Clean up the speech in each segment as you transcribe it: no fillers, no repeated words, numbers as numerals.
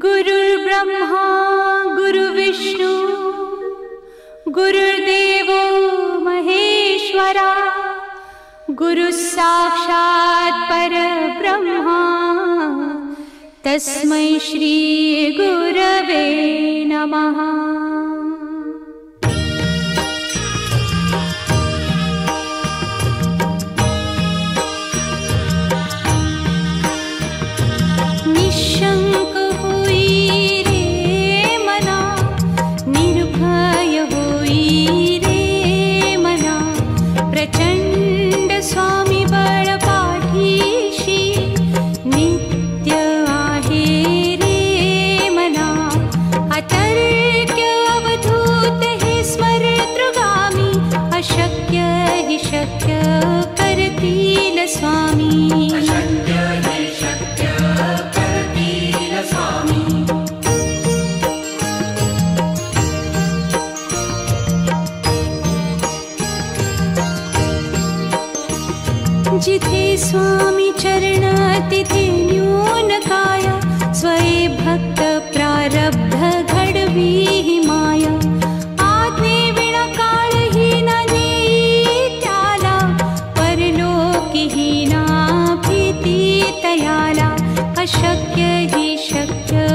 गुरुर्ब्रह्मा गुरुर्विष्णु गुरुर्देवो महेश्वरा गुरुस्साक्षात् परब्रह्मा तस्मै श्री गुरवे नमः। निशंक होई रे मना, निर्भय होई रे मना, प्रचंड स्वामी बळ पाठीशी नित्य आहे रे मना। अतर्क्य अवधूत हे स्मरतृगामी, अशक्य हि शक्य करतील स्वामी। जिथे स्वामी चरण तिथे न्यून काया, स्वये भक्त प्रारब्ध घडवी ही माया। आज्ञे विना काळही न नेई त्याला, परलोकी ही ना भीती तयाला। अशक्य ही शक्य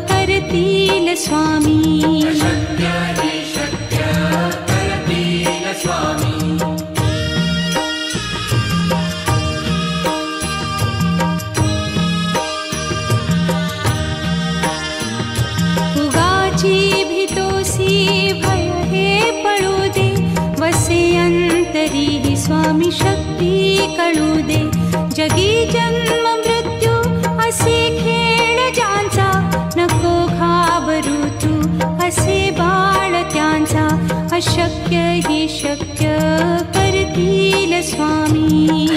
करतील स्वामी। अंतरी ही स्वामी शक्ती कळू दे। जगी जन्म मृत्यू असे खेळ ज्यांचा, नको घाबरू तू असे बाळ त्यांचा। अशक्य ही शक्य करतील स्वामी।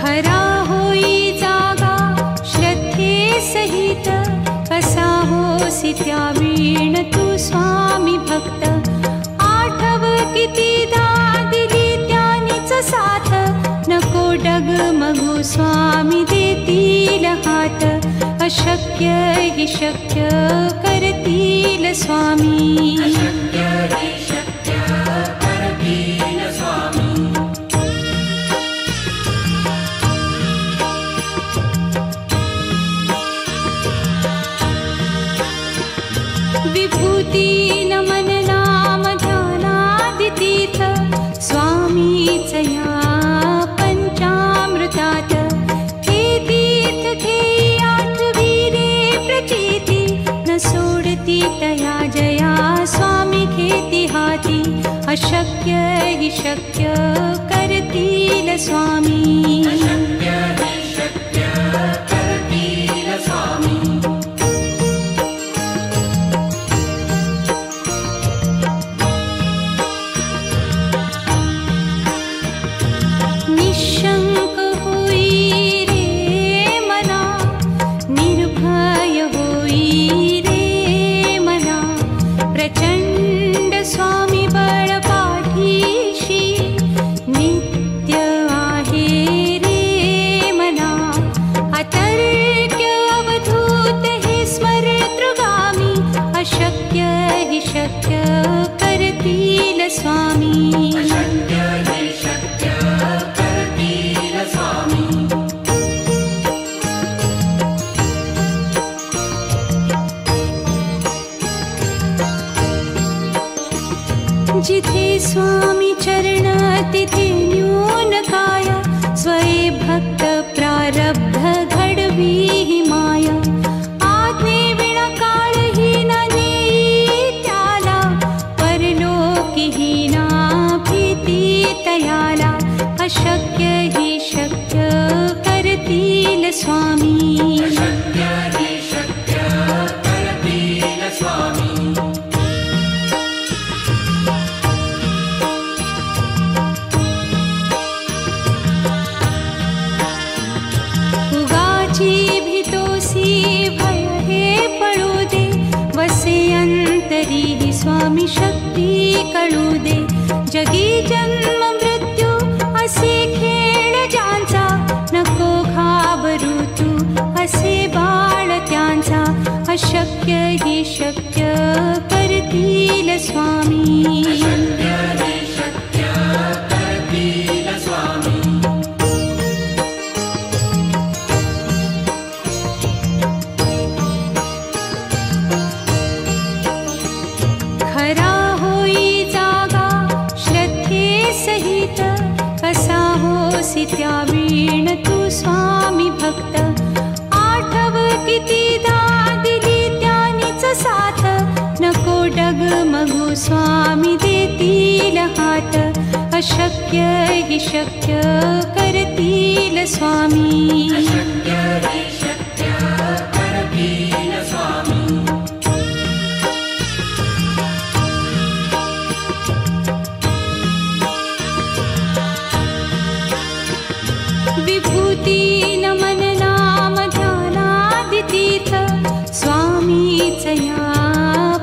खरा होई जागा श्रद्धे सहित, कसा होसी त्या वीण तू स्वामी भक्त। आठव कितीदा दिली त्यानीच साथ, नको डगमगू स्वामी देतील हात। अशक्य हि शक्य करतील स्वामी। विभूती नमन नाम ध्यानादितीर्थ, स्वामीच या पंचामृतात। हे तीर्थ घेई आठवी रे प्रचिती, न सोडती तया जया स्वामी घेती हाती। अशक्य हि शक्य करतील स्वामी। निशंक होई रे मना, निर्भय होई रे मना, प्रचंड स्वामी बळ पाठीशी नित्य आहे रे मना। अतर्क्य अवधूत हे स्मरतृगामी, अशक्य हि शक्य करतील स्वामी। जिथे स्वामी चरण तिथे न्यून काया, स्वये भक्त प्रारब्ध घडवी ही माया। आज्ञे विना काळही न नेई त्याला, परलोकी ही ना भीती तयाला। अशक्य ही शक्य करतील स्वामी। उगाची भीतो तरीही स्वामी शक्ती कळू दे. जगी जन्म मृत्यू असे खेळ ज्यांचा, नको घाबरू तू असे बाळ त्यांचा. अशक्य ही शक्य करतील स्वामी. खरा होई जागा श्रद्धे सहित, कसा होसी त्या वीण तू स्वामी भक्त. आठव कितीदा दिली त्यानीच साथ, नको डगमगू स्वामी देतील हात. अशक्य ही शक्य करतील स्वामी. विभूती नमन नाम ध्यानादितीर्थ, स्वामीच या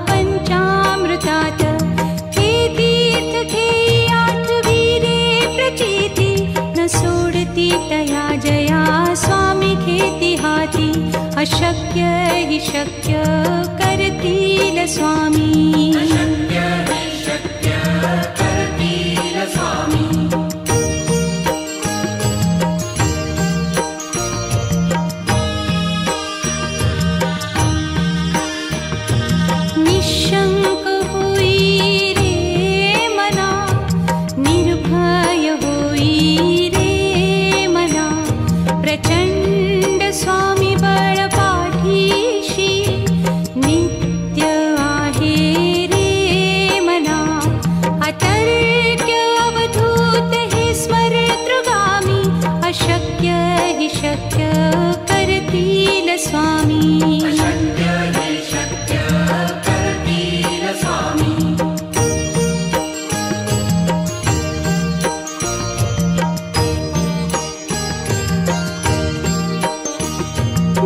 पंचामृतात. हे तीर्थ घेई आठवी रे प्रचिती, न सोडती तया जया स्वामी घेती हाती. अशक्य हि शक्य करतील स्वामी. निशंक होई रे मना, निर्भय होई रे मना. प्रचंड स्वामी बळ पाठीशी, नित्य आहे रे मना. अतर्क्य अवधूत हे स्मरतृगामी, अशक्य हि शक्य करतील स्वामी.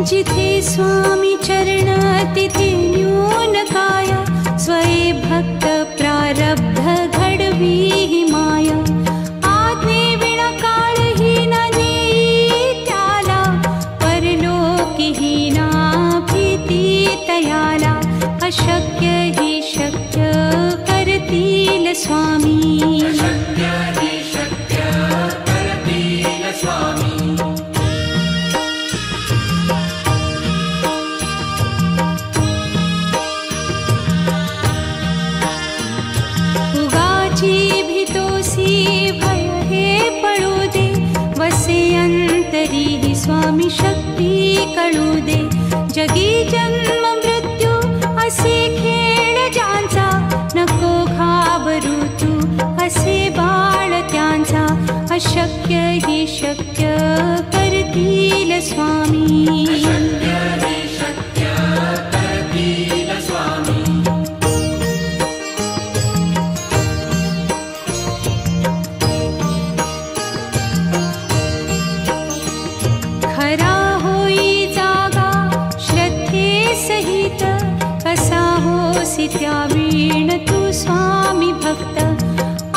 जिथे स्वामी चरण तिथे न्यून काया, स्वये भक्त प्रारब्ध घडवी ही माया. आज्ञे विना काळही न नेई त्याला, परलोकी ही ना भीती तयाला. अशक्य ही शक्य करतील स्वामी. भीतोसी भय हे पळू दे, वसे अंतरी ही स्वामी शक्ती कळू दे. जगी जन्म मृत्यू असे खेळ ज्यांचा, नको घाबरू तू असे बाळ त्यांचा. अशक्य ही शक्य करतील स्वामी. खरा होई जागा श्रद्धे सहित, कसा होसी त्या वीण तू स्वामी भक्त.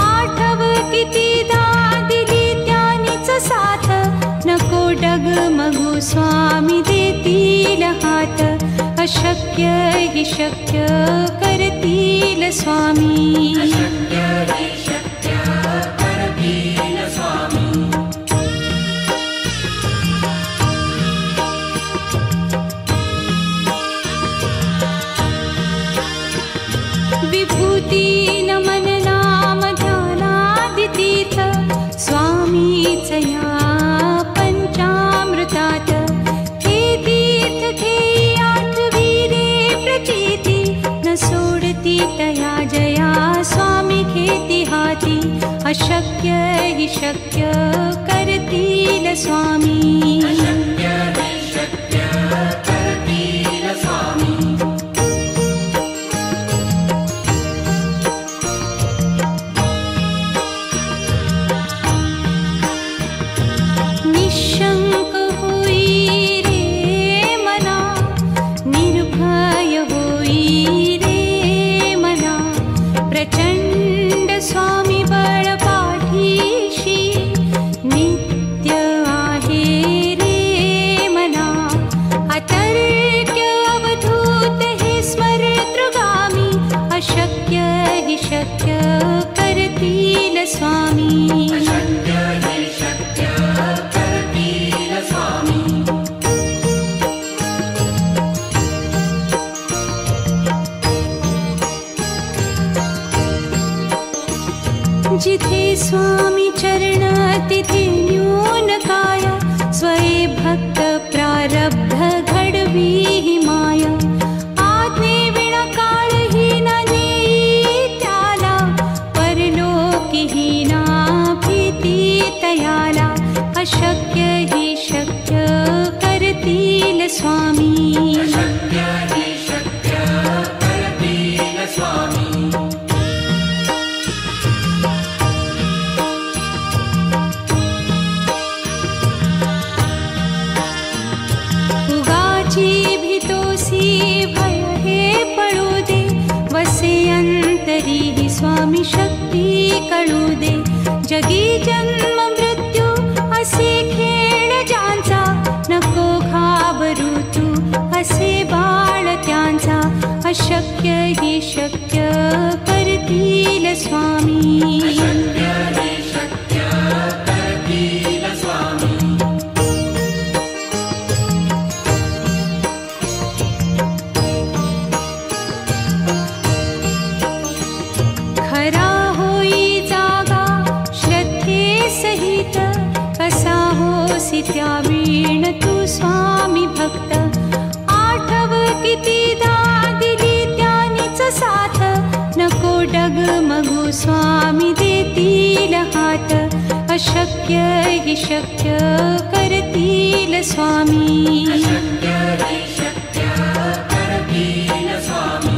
आठव कितीदा दिली त्यानीच साथ, नको डगमगू स्वामी देतील हात. अशक्य हि शक्य करतील स्वामी. विभूती नमन नाम ध्यानादितीर्थ, स्वामीच या पंचामृतात. हे तीर्थ घेई आठवी रे प्रचिती, न सोडती तया जया स्वामी घेती हाती. अशक्य हि शक्य करतील स्वामी. निशंक होई रे मना, निर्भय होई रे जिथे स्वामी चरण तिथे न्यून काया, स्वये भक्त प्रारब्ध घडवी ही माया. आज्ञे विना काळही न नेई त्याला, परलोकी ही ना भीती तयाला. अशक्य ही शक्य करतील स्वामी. अशक्य ही शक्य करतील स्वामी. भय हे पळू दे, वसे अंतरी ही स्वामी शक्ती कळू दे. जगी जन्म मृत्यू असे खेळ ज्यांचा, नको घाबरू तू असे बाळ त्यांचा. अशक्य ही शक्य करतील स्वामी. अशक्य ही शक्य करतील स्वामी. त्यावीण तू स्वामी भक्त. आठव कितीदा दिली त्यानीच साथ, नको डगमगू स्वामी देतील हात. अशक्य ही शक्य करतील स्वामी. अशक्य ही शक्य करतील स्वामी.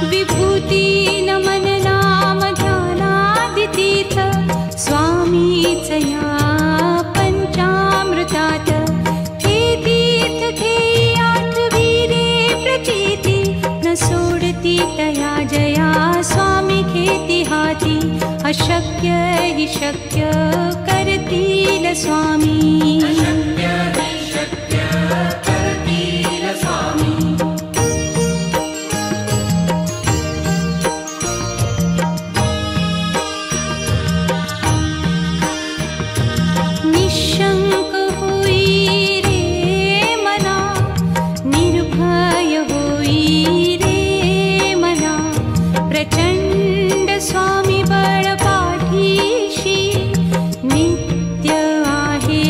विभूती नमन नाम ध्यानादितीर्थ, स्वामीच या पंचामृतात. हे तीर्थ घेई आठवी रे प्रचिती, न सोडती तया जया स्वामी घेती हाती. अशक्य ही शक्य करतील स्वामी. अशक्य ही शक्य करतील स्वामी. निशंक होई रे मना, निर्भय होई रे मना. प्रचंड स्वामी बळ पाठीशी, नित्य आहे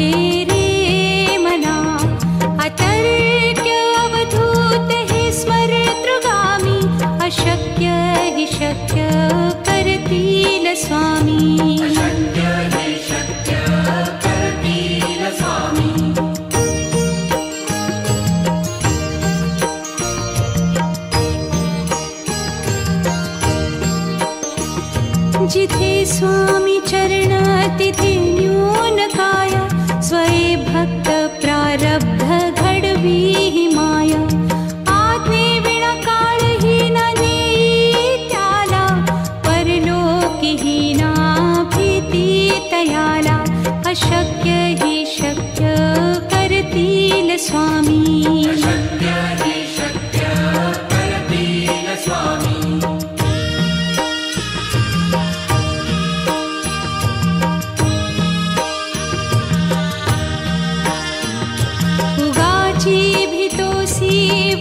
रे मना. अतर्क्य अवधूत हे स्मरतृगामी, अशक्य ही शक्य करतील स्वामी. अशक्य ही शक्य करतील स्वामी. जिथे स्वामी चरण तिथे न्यून काया, स्वये भक्त प्रारब्ध घडवी ही माया. आज्ञे विना काळही न नेई त्याला, परलोकी ही ना भीती तयाला. अशक्य ही शक्य करतील स्वामी. अशक्य ही शक्य करतील स्वामी.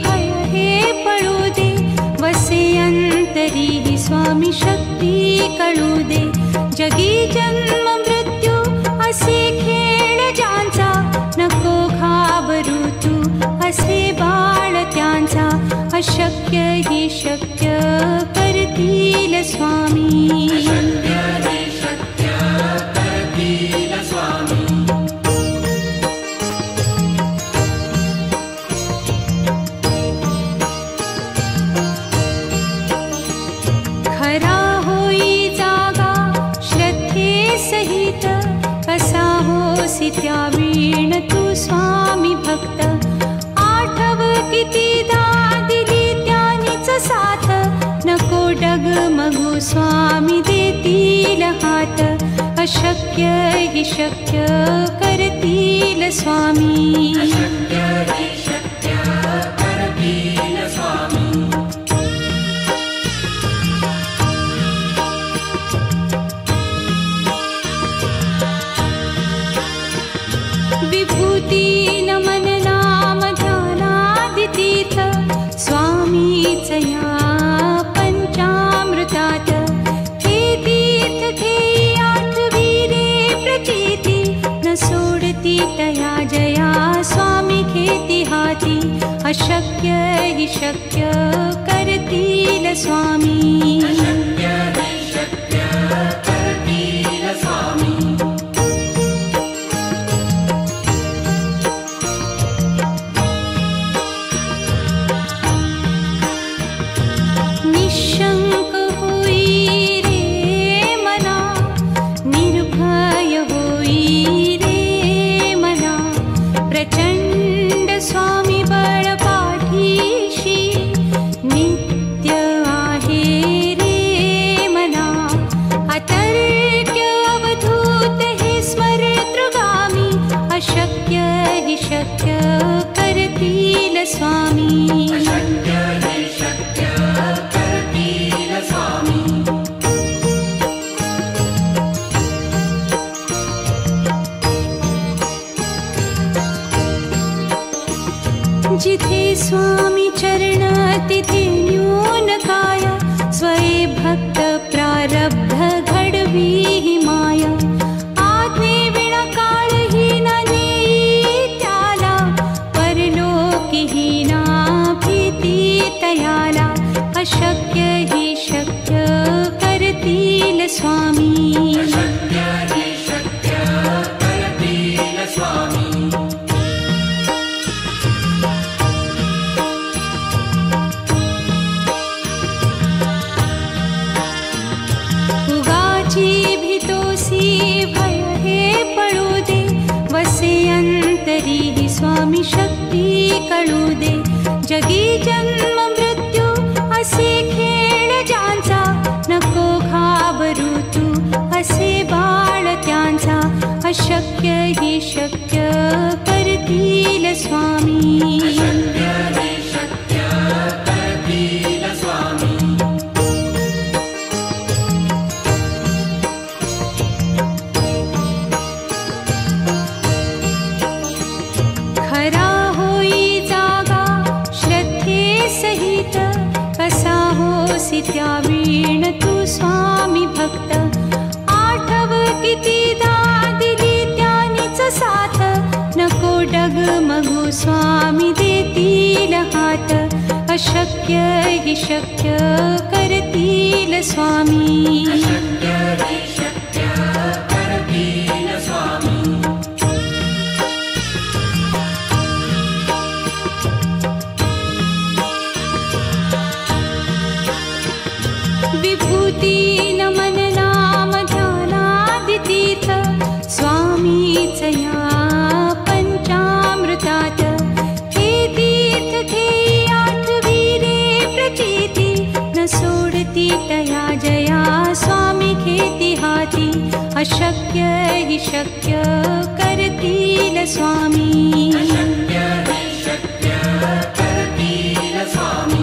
भय हे पळू दे, वसे अंतरी ही स्वामी शक्ती कळू दे. जगी जन्म मृत्यू असे खेळ ज्यांचा, नको घाबरू तू असे बाळ त्यांचा. अशक्य ही शक्य करतील स्वामी. अशक्य ही शक्य करतील स्वामी. त्यावीण तू स्वामी भक्त. आठव कितीदा दिली त्यानीच साथ, नको डगमगू स्वामी देतील हात. अशक्य ही शक्य करतील स्वामी. अशक्य ही शक्य करतील स्वामी. विभूती नमन नाम स्वामीच या पंचामृतात हे तीर्थ घेई आठवी रे प्रचिती न सोडती तया जया स्वामी घेती हाती अशक्य हि शक्य करतील स्वामी अशक्य हि शक्य करतील स्वामी निशंक होई रे मना निर्भय होई रे मना प्रचंड स्वामी बळ पाठीशी नित्य आहे रे मना अतर्क्य अवधूत हे स्मरतृगामी अशक्य हि शक्य करतील स्वामी अशक्य हि शक्य करतील स्वामी जिथे स्वामी चरण तिथे न्यून काय स्वये भक्त प्रारब्ध घडवी हि माया आज्ञे विना काळही न नेई त्याला परलोकी हि ना भीती तयाला अशक्य हि शक्य करतील स्वामी अशक्य हि शक्य करतील स्वामी उगाची भीतोसी भय हे पळू दे वसे अंतरी हि स्वामी शक्ती कळू दे जगी जन्म मृत्यू असे खेळ ज्यांचा नको घाबरू तू असे बाळ त्यांचा अशक्य हि शक्य करतील स्वामी अशक्य हि शक्य करतील स्वामी खरा होई जागा श्रद्धे सहित कसा होसी त्या वीण तू स्वामी भक्त आठव कितीदा दिली त्यानीच साथ नको डगमगू स्वामी देतील हात अशक्य हि शक्य करतील स्वामी अशक्य हि शक्य करतील स्वामी विभूती नमन नाम ध्यानादितीर्थ स्वामीच या पंचामृतात हे तीर्थ घेई आठवी रे प्रचिती न सोडती तया जया स्वामी घेती हाती अशक्य हि शक्य करतील स्वामी अशक्य हि शक्य करतील स्वामी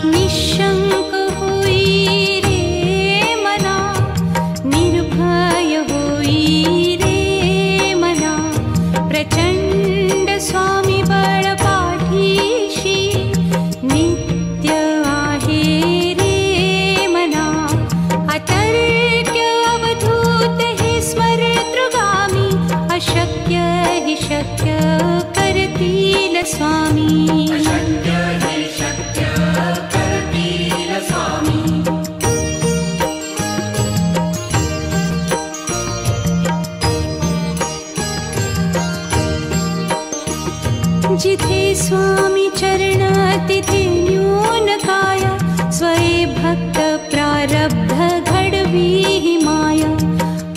निशंक होई रे मना निर्भय होई रे मना प्रचंड स्वामी बळ पाठीशी नित्य आहे रे मना अतर्क्य अवधूत हे स्मरतृगामी अशक्य हि शक्य करतील स्वामी अशक्य हि शक्य करतील स्वामी जिथे स्वामी चरण तिथे न्यून काय स्वये भक्त प्रारब्ध घडवी हि माया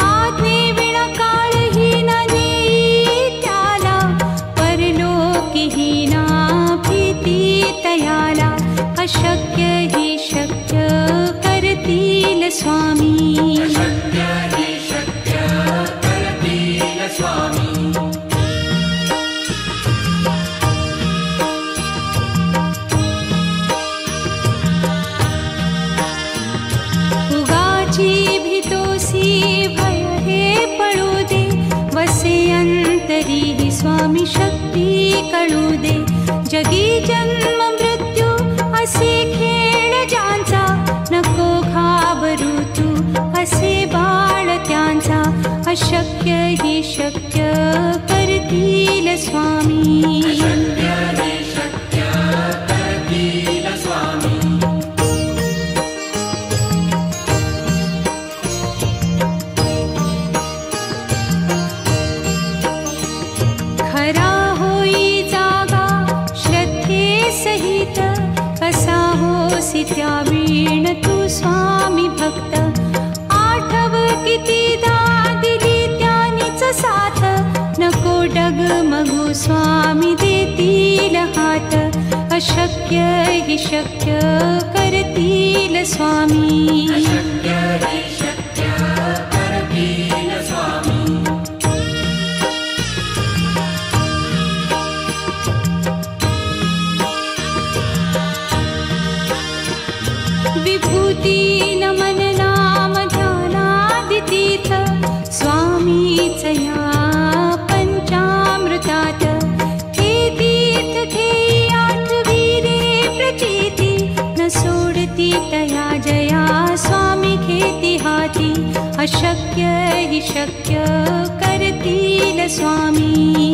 आज्ञे विना काळही न नेई त्याला परलोकी हि ना भीती तयाला अशक्य हि शक्य करतील स्वामी अशक्य हि शक्य करतील स्वामी उगाची भीतोसी भय स्वामी शक्ती कळू दे. जगी जन्म मृत्यू असे खेळ ज्यांचा, नको घाबरू तू असे बाळ त्यांचा. अशक्य ही शक्य करतील स्वामी. अशक्य हे शक्य करतील स्वामी. खरा होई जागा श्रद्धे सहित, कसा होसी त्या वीण तू स्वामी भक्त. आठव कितीदा दिली त्यानीच साथ, नको डगमगू स्वामी देतील हात. अशक्य ही शक्य करतील स्वामी. अशक्य हे शक्य करतील स्वामी. विभूती नमन नाम ध्यानादितीर्थ, स्वामीच या पंचामृतात. हे तीर्थ घेई आठवी रे प्रचिती, न सोडती तया जया स्वामी घेती हाती. अशक्य ही शक्य करतील स्वामी.